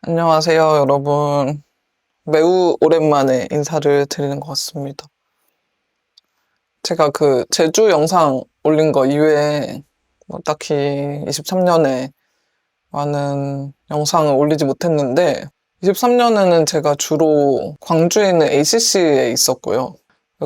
안녕하세요, 여러분. 매우 오랜만에 인사를 드리는 것 같습니다. 제가 그 제주 영상 올린 거 이외에 딱히 23년에 많은 영상을 올리지 못했는데 23년에는 제가 주로 광주에 있는 ACC에 있었고요.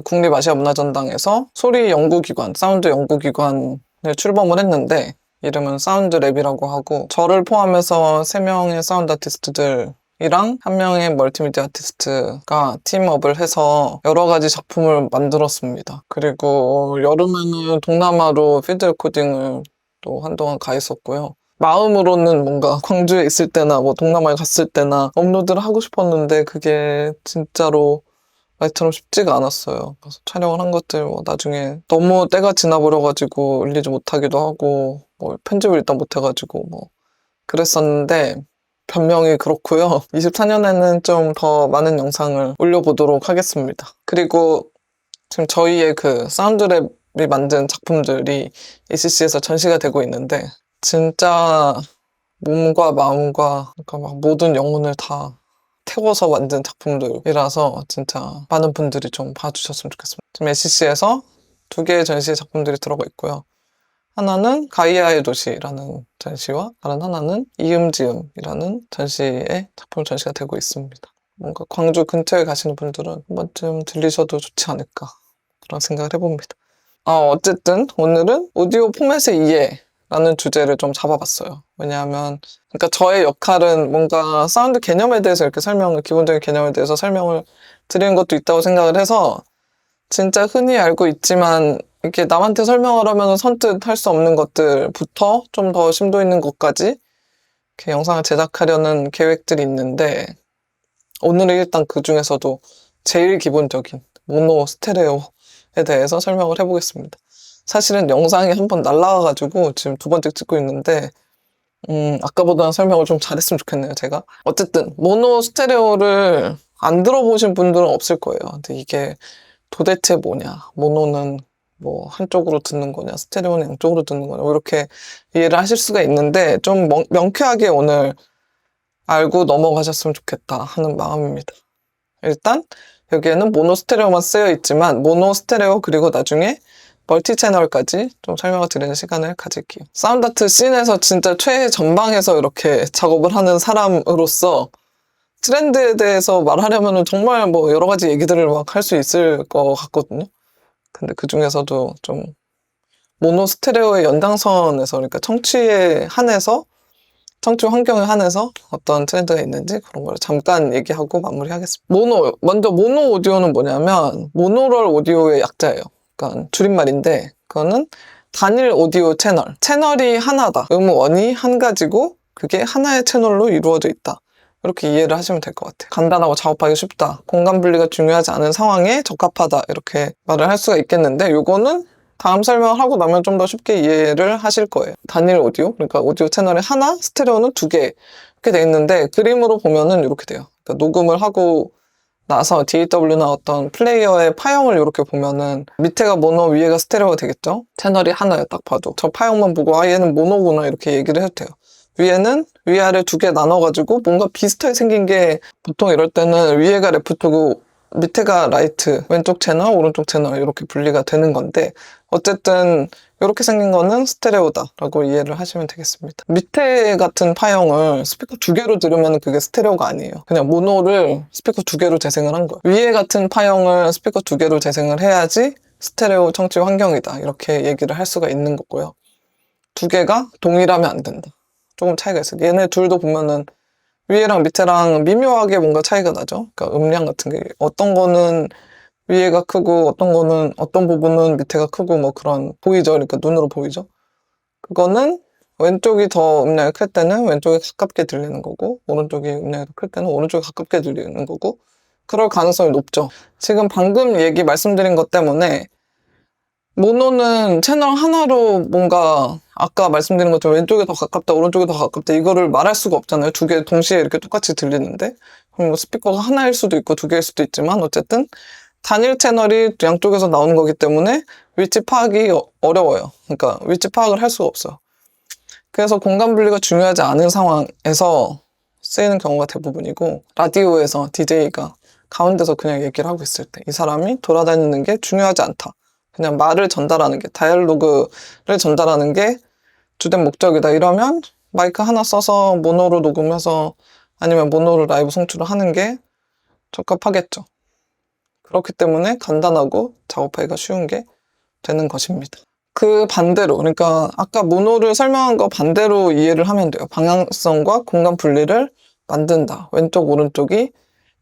국립아시아문화전당에서 소리 연구기관, 사운드 연구기관에 출범을 했는데 이름은 사운드랩이라고 하고 저를 포함해서 3명의 사운드 아티스트들이랑 1명의 멀티미디어 아티스트가 팀업을 해서 여러 가지 작품을 만들었습니다. 그리고 여름에는 동남아로 필드 레코딩을 또 한동안 가 있었고요. 마음으로는 뭔가 광주에 있을 때나 뭐 동남아에 갔을 때나 업로드를 하고 싶었는데 그게 진짜로 말처럼 쉽지가 않았어요. 그래서 촬영을 한 것들 뭐 나중에 너무 때가 지나버려가지고 올리지 못하기도 하고 뭐 편집을 일단 못해가지고 뭐 그랬었는데 변명이 그렇고요. 24년에는 좀 더 많은 영상을 올려보도록 하겠습니다. 그리고 지금 저희의 그 사운드랩이 만든 작품들이 ACC에서 전시가 되고 있는데 진짜 몸과 마음과 그러니까 막 모든 영혼을 다 태워서 만든 작품들이라서 진짜 많은 분들이 좀 봐주셨으면 좋겠습니다. 지금 SCC에서 2개의 전시의 작품들이 들어가 있고요. 하나는 가이아의 도시라는 전시와 다른 하나는 이음지음이라는 전시의 작품 전시가 되고 있습니다. 뭔가 광주 근처에 가시는 분들은 한 번쯤 들리셔도 좋지 않을까 그런 생각을 해봅니다. 어쨌든 오늘은 오디오 포맷의 이해라는 주제를 좀 잡아봤어요. 왜냐하면 그러니까 저의 역할은 뭔가 사운드 개념에 대해서 이렇게 기본적인 개념에 대해서 설명을 드리는 것도 있다고 생각을 해서 진짜 흔히 알고 있지만 이렇게 남한테 설명을 하면 선뜻 할 수 없는 것들부터 좀 더 심도 있는 것까지 이렇게 영상을 제작하려는 계획들이 있는데 오늘은 일단 그 중에서도 제일 기본적인 모노 스테레오에 대해서 설명을 해보겠습니다. 사실은 영상이 한 번 날라와가지고 지금 2번째 찍고 있는데 아까보다는 설명을 좀 잘했으면 좋겠네요, 제가. 어쨌든 모노 스테레오를 안 들어보신 분들은 없을 거예요. 근데 이게 도대체 뭐냐, 모노는 뭐 한쪽으로 듣는 거냐, 스테레오는 양쪽으로 듣는 거냐, 뭐 이렇게 이해를 하실 수가 있는데 좀 명쾌하게 오늘 알고 넘어가셨으면 좋겠다 하는 마음입니다. 일단 여기에는 모노 스테레오만 쓰여 있지만 모노 스테레오 그리고 나중에 멀티 채널까지 좀 설명을 드리는 시간을 가질게요. 사운드 아트 씬에서 진짜 최전방에서 이렇게 작업을 하는 사람으로서 트렌드에 대해서 말하려면 정말 뭐 여러 가지 얘기들을 막 할 수 있을 것 같거든요. 근데 그 중에서도 좀 모노 스테레오의 연장선에서 그러니까 청취에 한해서 청취 환경에 한해서 어떤 트렌드가 있는지 그런 걸 잠깐 얘기하고 마무리하겠습니다. 먼저 모노 오디오는 뭐냐면 모노럴 오디오의 약자예요. 그러니까 줄임말인데 그거는 단일 오디오 채널이 하나다. 음원이 한 가지고 그게 하나의 채널로 이루어져 있다. 이렇게 이해를 하시면 될 것 같아요. 간단하고 작업하기 쉽다. 공간 분리가 중요하지 않은 상황에 적합하다. 이렇게 말을 할 수가 있겠는데 요거는 다음 설명을 하고 나면 좀 더 쉽게 이해를 하실 거예요. 단일 오디오, 그러니까 오디오 채널에 하나, 스테레오는 2개 이렇게 돼 있는데 그림으로 보면은 이렇게 돼요. 그러니까 녹음을 하고 나서 DAW나 어떤 플레이어의 파형을 이렇게 보면은 밑에가 모노, 위에가 스테레오가 되겠죠? 채널이 하나예요, 딱 봐도. 저 파형만 보고 얘는 모노구나 이렇게 얘기를 해도 돼요. 위에는 위아래 2개 나눠가지고 뭔가 비슷하게 생긴 게 보통 이럴 때는 위에가 레프트고 밑에가 라이트, 왼쪽 채널, 오른쪽 채널 이렇게 분리가 되는 건데 어쨌든 이렇게 생긴 거는 스테레오다라고 이해를 하시면 되겠습니다. 밑에 같은 파형을 스피커 2개로 들으면 그게 스테레오가 아니에요. 그냥 모노를 스피커 2개로 재생을 한 거예요. 위에 같은 파형을 스피커 2개로 재생을 해야지 스테레오 청취 환경이다 이렇게 얘기를 할 수가 있는 거고요. 2개가 동일하면 안 된다. 조금 차이가 있어요. 얘네 둘도 보면은 위에랑 밑에랑 미묘하게 뭔가 차이가 나죠. 그러니까 음량 같은 게 어떤 거는 위에가 크고 어떤 부분은 밑에가 크고 뭐 그런 보이죠. 그러니까 눈으로 보이죠. 그거는 왼쪽이 더 음량이 클 때는 왼쪽에 가깝게 들리는 거고 오른쪽이 음량이 더 클 때는 오른쪽에 가깝게 들리는 거고 그럴 가능성이 높죠. 지금 방금 말씀드린 것 때문에 모노는 채널 하나로 뭔가 아까 말씀드린 것처럼 왼쪽에 더 가깝다 오른쪽에 더 가깝다 이거를 말할 수가 없잖아요. 2개 동시에 이렇게 똑같이 들리는데 그럼 뭐 스피커가 하나일 수도 있고 2개일 수도 있지만 어쨌든 단일 채널이 양쪽에서 나오는 거기 때문에 위치 파악이 어려워요. 그러니까 위치 파악을 할 수가 없어요. 그래서 공간 분리가 중요하지 않은 상황에서 쓰이는 경우가 대부분이고, 라디오에서 DJ가 가운데서 그냥 얘기를 하고 있을 때 이 사람이 돌아다니는 게 중요하지 않다. 그냥 말을 전달하는 게, 다이얼로그를 전달하는 게 주된 목적이다. 이러면 마이크 하나 써서 모노로 녹음해서 아니면 모노로 라이브 송출을 하는 게 적합하겠죠. 그렇기 때문에 간단하고 작업하기가 쉬운 게 되는 것입니다. 그 반대로, 그러니까 아까 모노를 설명한 거 반대로 이해를 하면 돼요. 방향성과 공간 분리를 만든다. 왼쪽, 오른쪽이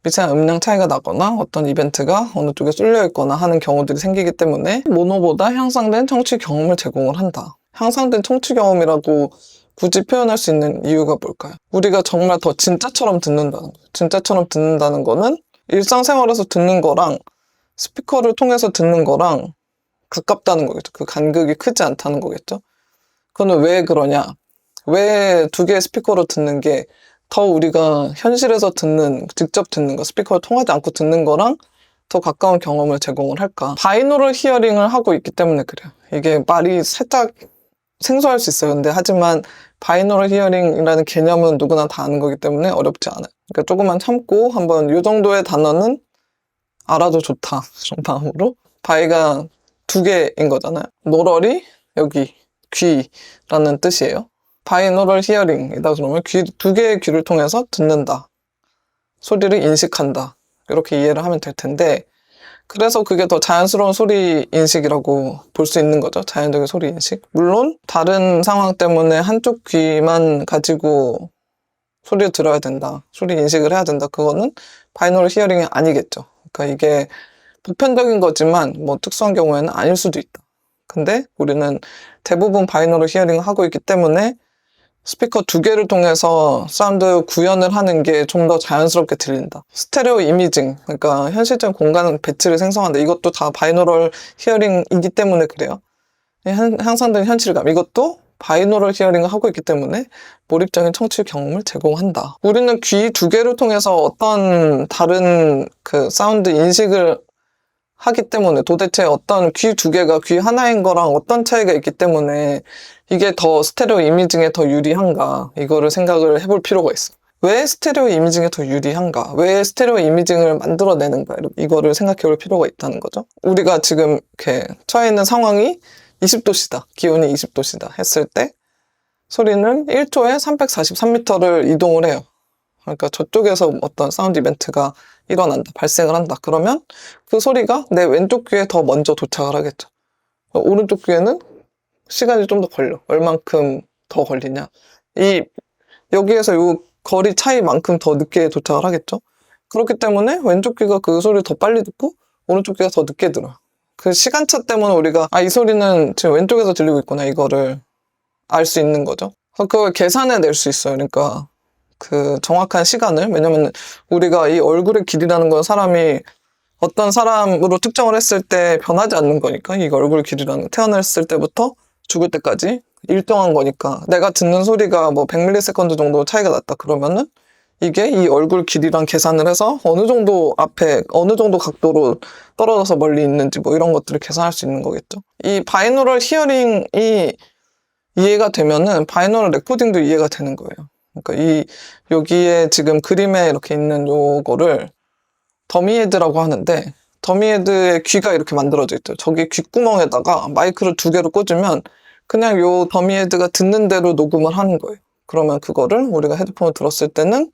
미세한 음량 차이가 나거나 어떤 이벤트가 어느 쪽에 쏠려 있거나 하는 경우들이 생기기 때문에 모노보다 향상된 청취 경험을 제공을 한다. 향상된 청취 경험이라고 굳이 표현할 수 있는 이유가 뭘까요? 우리가 정말 더 진짜처럼 듣는다는 거예요. 진짜처럼 듣는다는 거는 일상생활에서 듣는 거랑 스피커를 통해서 듣는 거랑 가깝다는 거겠죠. 그 간극이 크지 않다는 거겠죠. 그거는 왜 그러냐? 왜 두 개의 스피커로 듣는 게 더 우리가 현실에서 듣는, 직접 듣는 거, 스피커를 통하지 않고 듣는 거랑 더 가까운 경험을 제공을 할까? 바이노럴 히어링을 하고 있기 때문에 그래요. 이게 말이 살짝 생소할 수 있어요. 근데 하지만 바이노럴 히어링이라는 개념은 누구나 다 아는 거기 때문에 어렵지 않아요. 그러니까 조금만 참고 한번 이 정도의 단어는 알아도 좋다. 이런 마음으로. 바이가 두 개인 거잖아요. 노럴이 여기 귀라는 뜻이에요. 바이노럴 히어링이다 그러면 두 개의 귀를 통해서 듣는다. 소리를 인식한다. 이렇게 이해를 하면 될 텐데, 그래서 그게 더 자연스러운 소리 인식이라고 볼 수 있는 거죠. 자연적인 소리 인식. 물론 다른 상황 때문에 한쪽 귀만 가지고 소리를 들어야 된다. 소리 인식을 해야 된다. 그거는 바이노럴 히어링이 아니겠죠. 그러니까 이게 보편적인 거지만 뭐 특수한 경우에는 아닐 수도 있다. 근데 우리는 대부분 바이노럴 히어링을 하고 있기 때문에 스피커 두 개를 통해서 사운드 구현을 하는 게 좀 더 자연스럽게 들린다. 스테레오 이미징, 그러니까 현실적인 공간 배치를 생성한다. 이것도 다 바이노럴 히어링이기 때문에 그래요. 향상된 현실감, 이것도 바이노럴 히어링을 하고 있기 때문에 몰입적인 청취 경험을 제공한다. 우리는 귀 두 개를 통해서 어떤 다른 그 사운드 인식을 하기 때문에 도대체 어떤 귀 두 개가 귀 하나인 거랑 어떤 차이가 있기 때문에 이게 더 스테레오 이미징에 더 유리한가, 이거를 생각을 해볼 필요가 있어. 왜 스테레오 이미징에 더 유리한가? 왜 스테레오 이미징을 만들어내는가? 이거를 생각해 볼 필요가 있다는 거죠. 우리가 지금 이렇게 처해 있는 상황이 20도씨다. 기온이 20도씨다 했을 때 소리는 1초에 343m를 이동을 해요. 그러니까 저쪽에서 어떤 사운드 이벤트가 일어난다, 발생을 한다. 그러면 그 소리가 내 왼쪽 귀에 더 먼저 도착을 하겠죠. 오른쪽 귀에는 시간이 좀 더 걸려. 얼만큼 더 걸리냐. 여기에서 이 거리 차이만큼 더 늦게 도착을 하겠죠. 그렇기 때문에 왼쪽 귀가 그 소리를 더 빨리 듣고 오른쪽 귀가 더 늦게 들어요. 그 시간차 때문에 우리가 이 소리는 지금 왼쪽에서 들리고 있구나, 이거를 알 수 있는 거죠. 그래서 그걸 계산해 낼 수 있어요. 그러니까 그 정확한 시간을, 왜냐면 우리가 이 얼굴의 길이라는 건 사람이 어떤 사람으로 특정을 했을 때 변하지 않는 거니까, 이 얼굴 길이라는 태어났을 때부터 죽을 때까지 일정한 거니까, 내가 듣는 소리가 뭐 100ms 정도 차이가 났다 그러면은 이게 이 얼굴 길이랑 계산을 해서 어느 정도 앞에 어느 정도 각도로 떨어져서 멀리 있는지 뭐 이런 것들을 계산할 수 있는 거겠죠. 이 바이노럴 히어링이 이해가 되면은 바이노럴 레코딩도 이해가 되는 거예요. 그러니까 여기에 지금 그림에 이렇게 있는 요거를 더미헤드라고 하는데, 더미헤드의 귀가 이렇게 만들어져 있죠. 저기 귓구멍에다가 마이크를 두 개로 꽂으면 그냥 요 더미헤드가 듣는 대로 녹음을 하는 거예요. 그러면 그거를 우리가 헤드폰을 들었을 때는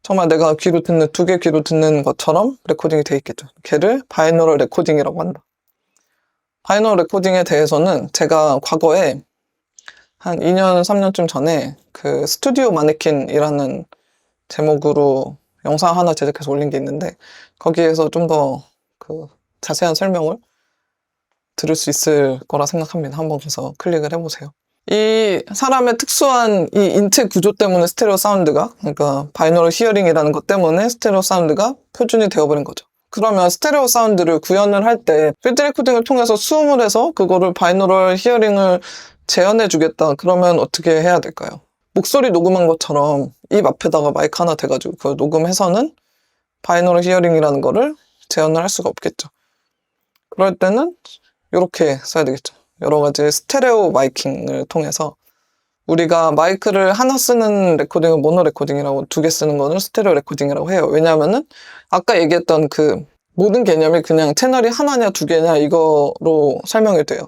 정말 내가 두 개 귀로 듣는 것처럼 레코딩이 돼 있겠죠. 걔를 바이노럴 레코딩이라고 한다. 바이노럴 레코딩에 대해서는 제가 과거에 한 2년, 3년쯤 전에 그 스튜디오 마네킹이라는 제목으로 영상 하나 제작해서 올린 게 있는데, 거기에서 좀 더 그 자세한 설명을 들을 수 있을 거라 생각합니다. 한번 가서 클릭을 해보세요. 이 사람의 특수한 이 인체 구조 때문에 스테레오 사운드가, 그러니까 바이노럴 히어링이라는 것 때문에 스테레오 사운드가 표준이 되어버린 거죠. 그러면 스테레오 사운드를 구현을 할 때 필드 레코딩을 통해서 수음을 해서 그거를 바이노럴 히어링을 재현해 주겠다. 그러면 어떻게 해야 될까요? 목소리 녹음한 것처럼 입 앞에다가 마이크 하나 대가지고 그걸 녹음해서는 바이노럴 히어링이라는 거를 재현을 할 수가 없겠죠. 그럴 때는 이렇게 써야 되겠죠. 여러 가지 스테레오 마이킹을 통해서 우리가 마이크를 하나 쓰는 레코딩을 모노 레코딩이라고, 2개 쓰는 거는 스테레오 레코딩이라고 해요. 왜냐하면은 아까 얘기했던 그 모든 개념이 그냥 채널이 하나냐 2개냐 이거로 설명이 돼요.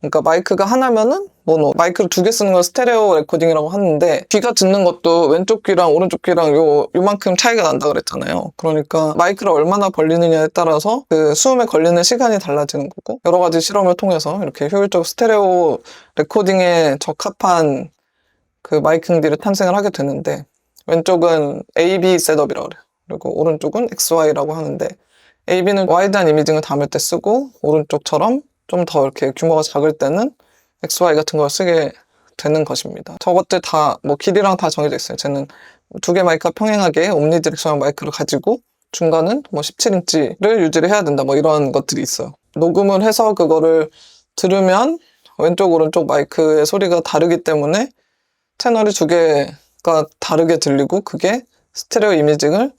그러니까 마이크가 하나면은 모노, 마이크를 2개 쓰는 건 스테레오 레코딩이라고 하는데, 귀가 듣는 것도 왼쪽 귀랑 오른쪽 귀랑 요만큼 차이가 난다 그랬잖아요. 그러니까 마이크를 얼마나 벌리느냐에 따라서 그 수음에 걸리는 시간이 달라지는 거고, 여러 가지 실험을 통해서 이렇게 효율적 스테레오 레코딩에 적합한 그 마이킹들이 탄생을 하게 되는데, 왼쪽은 AB 셋업이라고 그래요. 그리고 오른쪽은 XY라고 하는데, AB는 와이드한 이미징을 담을 때 쓰고, 오른쪽처럼 좀 더 이렇게 규모가 작을 때는 XY 같은 걸 쓰게 되는 것입니다. 저것들 다 뭐 길이랑 다 정해져 있어요. 쟤는 2개 마이크가 평행하게 옴니디렉셔널 마이크를 가지고 중간은 뭐 17인치를 유지를 해야 된다, 뭐 이런 것들이 있어요. 녹음을 해서 그거를 들으면 왼쪽 오른쪽 마이크의 소리가 다르기 때문에 채널이 2개가 다르게 들리고, 그게 스테레오 이미징을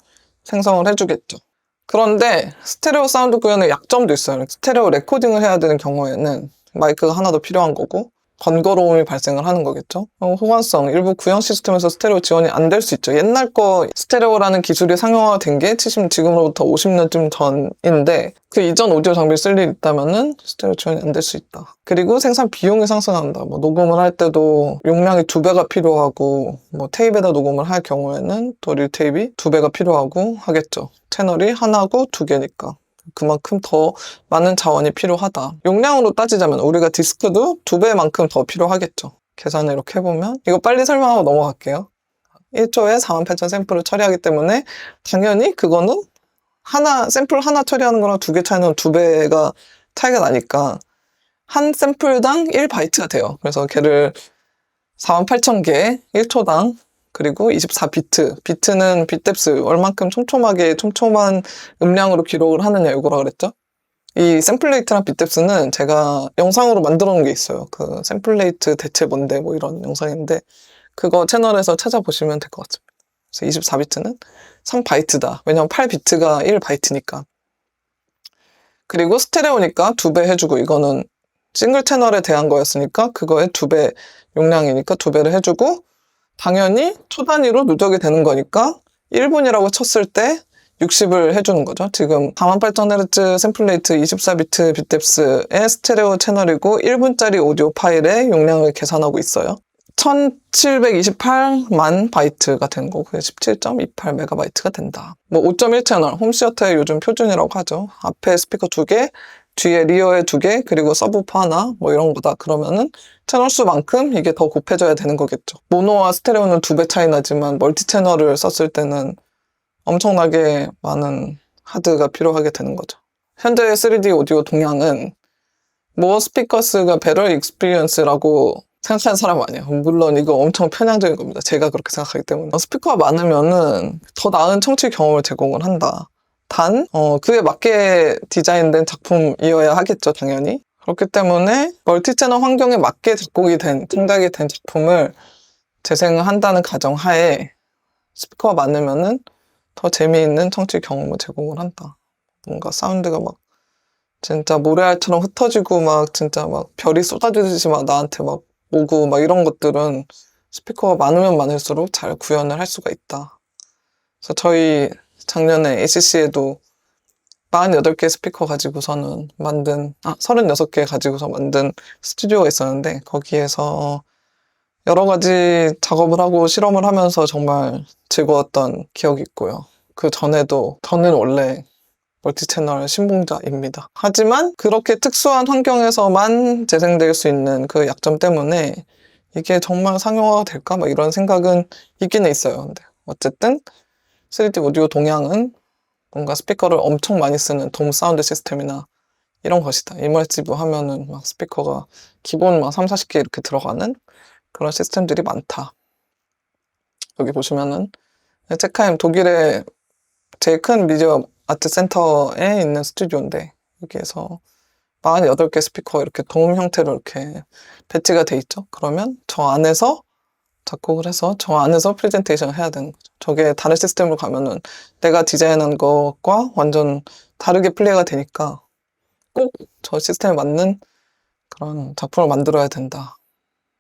생성을 해주겠죠. 그런데 스테레오 사운드 구현의 약점도 있어요. 스테레오 레코딩을 해야 되는 경우에는 마이크가 하나 더 필요한 거고, 번거로움이 발생을 하는 거겠죠. 호환성, 일부 구형 시스템에서 스테레오 지원이 안 될 수 있죠. 옛날 거 스테레오라는 기술이 상용화된 게 지금으로부터 50년쯤 전인데, 그 이전 오디오 장비를 쓸 일이 있다면은 스테레오 지원이 안 될 수 있다. 그리고 생산 비용이 상승한다. 뭐 녹음을 할 때도 용량이 2배가 필요하고, 뭐 테이프에다 녹음을 할 경우에는 또 릴테이프이 2배가 필요하고 하겠죠. 채널이 하나고 2개니까. 그만큼 더 많은 자원이 필요하다. 용량으로 따지자면 우리가 디스크도 2배만큼 더 필요하겠죠. 계산을 이렇게 해보면, 이거 빨리 설명하고 넘어갈게요. 1초에 48,000 샘플을 처리하기 때문에 당연히 그거는 샘플 하나 처리하는 거랑 2개 차이는 2배가 차이가 나니까 한 샘플당 1바이트가 돼요. 그래서 걔를 48,000개 1초당, 그리고 24비트. 비트는 빗뎁스, 얼만큼 촘촘한 음량으로 기록을 하느냐, 이거라 그랬죠? 이 샘플레이트랑 빗뎁스는 제가 영상으로 만들어 놓은 게 있어요. 그 샘플레이트 대체 뭔데, 뭐 이런 영상인데, 그거 채널에서 찾아보시면 될 것 같습니다. 그래서 24비트는 3바이트다. 왜냐면 8비트가 1바이트니까. 그리고 스테레오니까 2배 해주고, 이거는 싱글 채널에 대한 거였으니까 그거의 2배 용량이니까 2배를 해주고, 당연히 초 단위로 누적이 되는 거니까 1분이라고 쳤을 때 60을 해주는 거죠. 지금 48,000Hz 샘플레이트 24비트 빗뎁스의 스테레오 채널이고 1분짜리 오디오 파일의 용량을 계산하고 있어요. 1728만 바이트가 된 거고, 그게 17.28MB가 된다. 뭐 5.1 채널, 홈시어터의 요즘 표준이라고 하죠. 앞에 스피커 2개, 뒤에 리어에 2개, 그리고 서브우퍼 하나, 뭐 이런 거다. 그러면은 채널 수만큼 이게 더 곱해져야 되는 거겠죠. 모노와 스테레오는 2배 차이 나지만 멀티 채널을 썼을 때는 엄청나게 많은 하드가 필요하게 되는 거죠. 현재의 3D 오디오 동향은 모어 스피커스가 베럴 익스피리언스라고 생각하는 사람 아니에요. 물론 이거 엄청 편향적인 겁니다. 제가 그렇게 생각하기 때문에. 스피커가 많으면은 더 나은 청취 경험을 제공을 한다. 단, 그에 맞게 디자인된 작품이어야 하겠죠, 당연히. 그렇기 때문에 멀티채널 환경에 맞게 작곡이 된, 창작이 된 작품을 재생을 한다는 가정하에 스피커가 많으면은 더 재미있는 청취 경험을 제공을 한다. 뭔가 사운드가 막 진짜 모래알처럼 흩어지고 막 진짜 막 별이 쏟아지듯이 막 나한테 막 오고 막 이런 것들은 스피커가 많으면 많을수록 잘 구현을 할 수가 있다. 그래서 저희 작년에 ACC에도 48개 스피커 가지고서는 36개 가지고서 만든 스튜디오가 있었는데, 거기에서 여러 가지 작업을 하고 실험을 하면서 정말 즐거웠던 기억이 있고요. 그 전에도 저는 원래 멀티채널 신봉자입니다. 하지만 그렇게 특수한 환경에서만 재생될 수 있는 그 약점 때문에 이게 정말 상용화가 될까? 막 이런 생각은 있기는 있어요. 근데 어쨌든 3D 오디오 동향은 뭔가 스피커를 엄청 많이 쓰는 돔 사운드 시스템이나 이런 것이다. 이머시브 하면은 막 스피커가 기본 막 3, 40개 이렇게 들어가는 그런 시스템들이 많다. 여기 보시면은 체카임, 독일의 제일 큰 미디어 아트 센터에 있는 스튜디오인데, 여기에서 48개 스피커 이렇게 돔 형태로 이렇게 배치가 돼 있죠. 그러면 저 안에서 작곡을 해서 저 안에서 프레젠테이션을 해야 되는 거죠. 저게 다른 시스템으로 가면은 내가 디자인한 것과 완전 다르게 플레이가 되니까 꼭 저 시스템에 맞는 그런 작품을 만들어야 된다.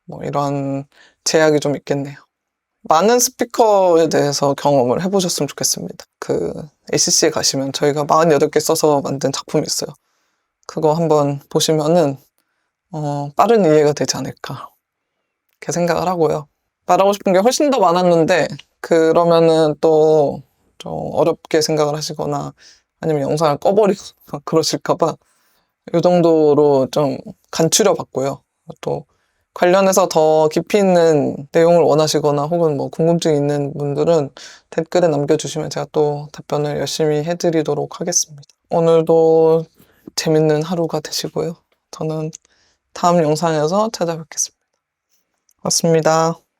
뭐 이런 제약이 좀 있겠네요. 많은 스피커에 대해서 경험을 해보셨으면 좋겠습니다. ACC에 가시면 저희가 48개 써서 만든 작품이 있어요. 그거 한번 보시면은 빠른 이해가 되지 않을까 이렇게 생각을 하고요. 말하고 싶은 게 훨씬 더 많았는데 그러면은 또 좀 어렵게 생각을 하시거나 아니면 영상을 꺼버리거나 그러실까봐 이 정도로 좀 간추려 봤고요. 또 관련해서 더 깊이 있는 내용을 원하시거나 혹은 뭐 궁금증이 있는 분들은 댓글에 남겨주시면 제가 또 답변을 열심히 해드리도록 하겠습니다. 오늘도 재밌는 하루가 되시고요. 저는 다음 영상에서 찾아뵙겠습니다. 고맙습니다.